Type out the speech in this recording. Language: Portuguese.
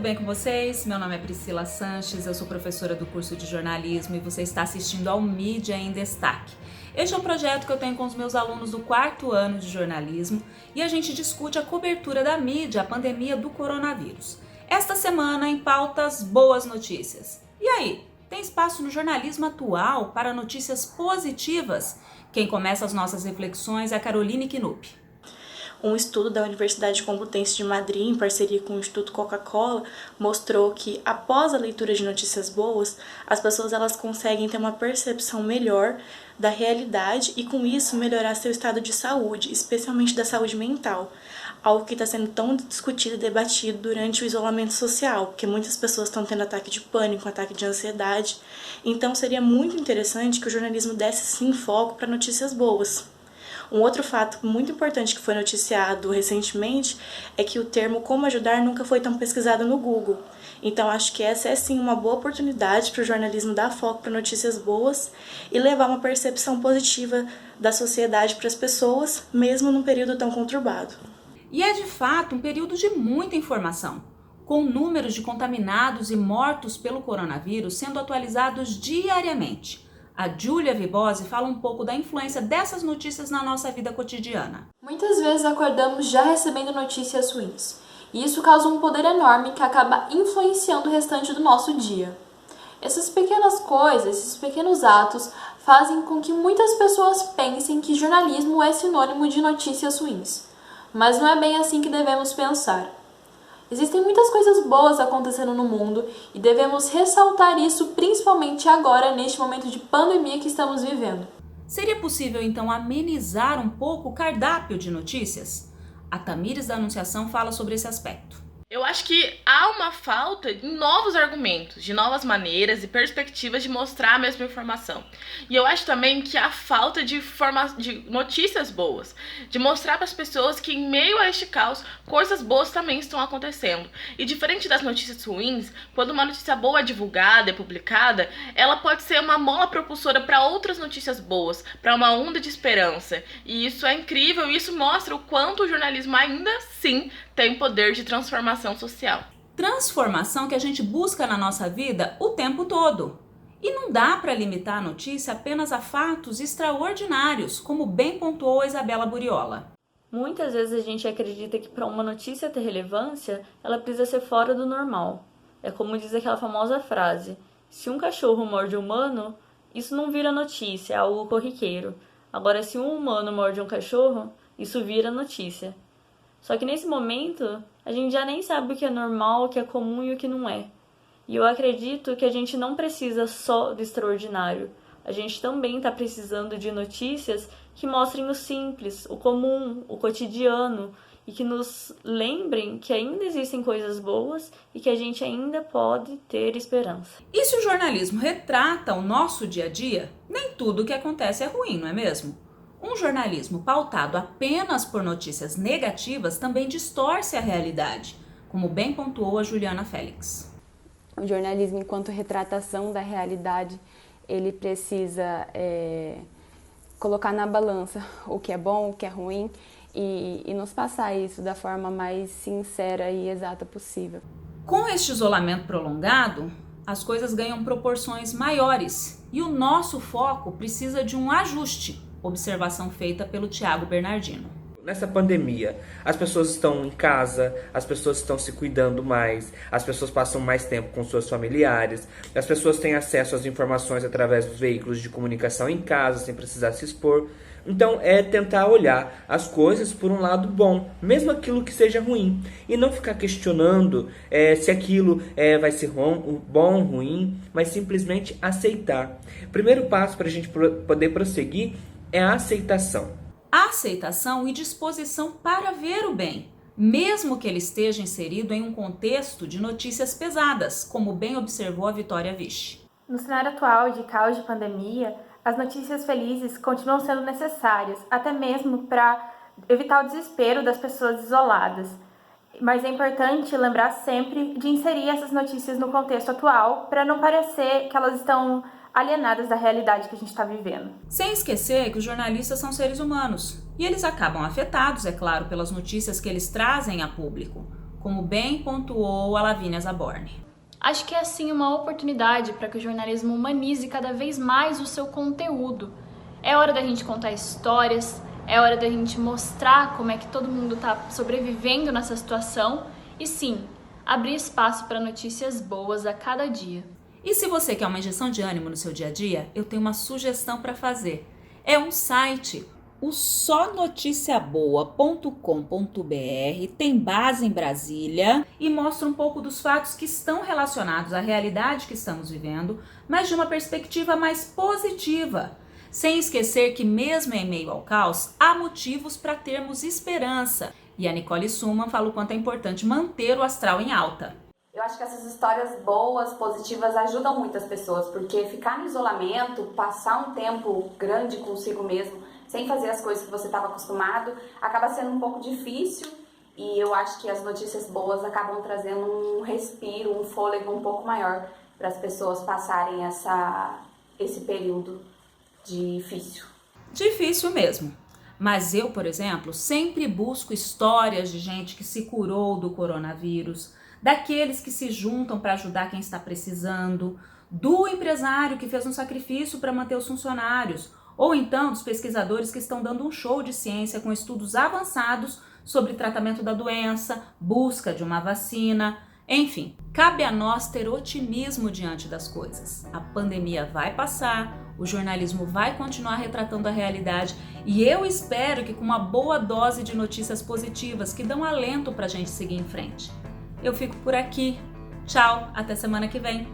bem com vocês? Meu nome é Priscila Sanches, eu sou professora do curso de jornalismo e você está assistindo ao Mídia em Destaque. Este é um projeto que eu tenho com os meus alunos do 4º ano de jornalismo e a gente discute a cobertura da mídia à pandemia do coronavírus. Esta semana em pautas boas notícias. E aí, tem espaço no jornalismo atual para notícias positivas? Quem começa as nossas reflexões é a Caroline Knupp. Um estudo da Universidade Complutense de Madrid, em parceria com o Instituto Coca-Cola, mostrou que, após a leitura de notícias boas, as pessoas elas conseguem ter uma percepção melhor da realidade e, com isso, melhorar seu estado de saúde, especialmente da saúde mental, algo que está sendo tão discutido e debatido durante o isolamento social, porque muitas pessoas estão tendo ataque de pânico, ataque de ansiedade. Então, seria muito interessante que o jornalismo desse, sim, foco para notícias boas. Um outro fato muito importante que foi noticiado recentemente é que o termo como ajudar nunca foi tão pesquisado no Google. Então acho que essa é sim uma boa oportunidade para o jornalismo dar foco para notícias boas e levar uma percepção positiva da sociedade para as pessoas, mesmo num período tão conturbado. E é de fato um período de muita informação, com números de contaminados e mortos pelo coronavírus sendo atualizados diariamente. A Júlia Vibosi fala um pouco da influência dessas notícias na nossa vida cotidiana. Muitas vezes acordamos já recebendo notícias ruins, e isso causa um poder enorme que acaba influenciando o restante do nosso dia. Essas pequenas coisas, esses pequenos atos, fazem com que muitas pessoas pensem que jornalismo é sinônimo de notícias ruins. Mas não é bem assim que devemos pensar. Existem muitas coisas boas acontecendo no mundo e devemos ressaltar isso principalmente agora, neste momento de pandemia que estamos vivendo. Seria possível então amenizar um pouco o cardápio de notícias? A Tamires da Anunciação fala sobre esse aspecto. Eu acho que há uma falta de novos argumentos, de novas maneiras e perspectivas de mostrar a mesma informação. E eu acho também que há falta de notícias boas, de mostrar para as pessoas que em meio a este caos, coisas boas também estão acontecendo. E diferente das notícias ruins, quando uma notícia boa é divulgada, é publicada, ela pode ser uma mola propulsora para outras notícias boas, para uma onda de esperança. E isso é incrível e isso mostra o quanto o jornalismo ainda sim tem poder de transformação social. Transformação que a gente busca na nossa vida o tempo todo. E não dá para limitar a notícia apenas a fatos extraordinários, como bem pontuou a Isabela Buriola. Muitas vezes a gente acredita que para uma notícia ter relevância, ela precisa ser fora do normal. É como diz aquela famosa frase: se um cachorro morde um humano, isso não vira notícia, é algo corriqueiro. Agora, se um humano morde um cachorro, isso vira notícia. Só que nesse momento, a gente já nem sabe o que é normal, o que é comum e o que não é. E eu acredito que a gente não precisa só do extraordinário. A gente também está precisando de notícias que mostrem o simples, o comum, o cotidiano, e que nos lembrem que ainda existem coisas boas e que a gente ainda pode ter esperança. E se o jornalismo retrata o nosso dia a dia, nem tudo o que acontece é ruim, não é mesmo? Um jornalismo pautado apenas por notícias negativas também distorce a realidade, como bem pontuou a Juliana Félix. O jornalismo, enquanto retratação da realidade, ele precisa colocar na balança o que é bom, o que é ruim e nos passar isso da forma mais sincera e exata possível. Com este isolamento prolongado, as coisas ganham proporções maiores e o nosso foco precisa de um ajuste. Observação feita pelo Thiago Bernardino. Nessa pandemia, as pessoas estão em casa, as pessoas estão se cuidando mais, as pessoas passam mais tempo com seus familiares, as pessoas têm acesso às informações através dos veículos de comunicação em casa, sem precisar se expor. Então é tentar olhar as coisas por um lado bom, mesmo aquilo que seja ruim, e não ficar questionando se aquilo vai ser bom, ruim, mas simplesmente aceitar. O primeiro passo para a gente poder prosseguir é a aceitação. A aceitação e disposição para ver o bem, mesmo que ele esteja inserido em um contexto de notícias pesadas, como bem observou a Vitória Vichy. No cenário atual de caos de pandemia, as notícias felizes continuam sendo necessárias, até mesmo para evitar o desespero das pessoas isoladas. Mas é importante lembrar sempre de inserir essas notícias no contexto atual, para não parecer que elas estão alienadas da realidade que a gente está vivendo. Sem esquecer que os jornalistas são seres humanos e eles acabam afetados, é claro, pelas notícias que eles trazem a público, como bem pontuou a Lavínia Zaborni. Acho que é sim uma oportunidade para que o jornalismo humanize cada vez mais o seu conteúdo. É hora da gente contar histórias, é hora da gente mostrar como é que todo mundo está sobrevivendo nessa situação e sim, abrir espaço para notícias boas a cada dia. E se você quer uma injeção de ânimo no seu dia a dia, eu tenho uma sugestão para fazer. É um site, o sonoticiaboa.com.br, tem base em Brasília e mostra um pouco dos fatos que estão relacionados à realidade que estamos vivendo, mas de uma perspectiva mais positiva. Sem esquecer que mesmo em meio ao caos, há motivos para termos esperança. E a Nicole Suman fala o quanto é importante manter o astral em alta. Eu acho que essas histórias boas, positivas, ajudam muitas pessoas, porque ficar no isolamento, passar um tempo grande consigo mesmo, sem fazer as coisas que você estava acostumado, acaba sendo um pouco difícil. E eu acho que as notícias boas acabam trazendo um respiro, um fôlego um pouco maior para as pessoas passarem esse período difícil. Difícil mesmo. Mas eu, por exemplo, sempre busco histórias de gente que se curou do coronavírus, daqueles que se juntam para ajudar quem está precisando, do empresário que fez um sacrifício para manter os funcionários, ou então dos pesquisadores que estão dando um show de ciência com estudos avançados sobre tratamento da doença, busca de uma vacina. Enfim, cabe a nós ter otimismo diante das coisas. A pandemia vai passar, o jornalismo vai continuar retratando a realidade e eu espero que com uma boa dose de notícias positivas que dão alento para a gente seguir em frente. Eu fico por aqui. Tchau, até semana que vem.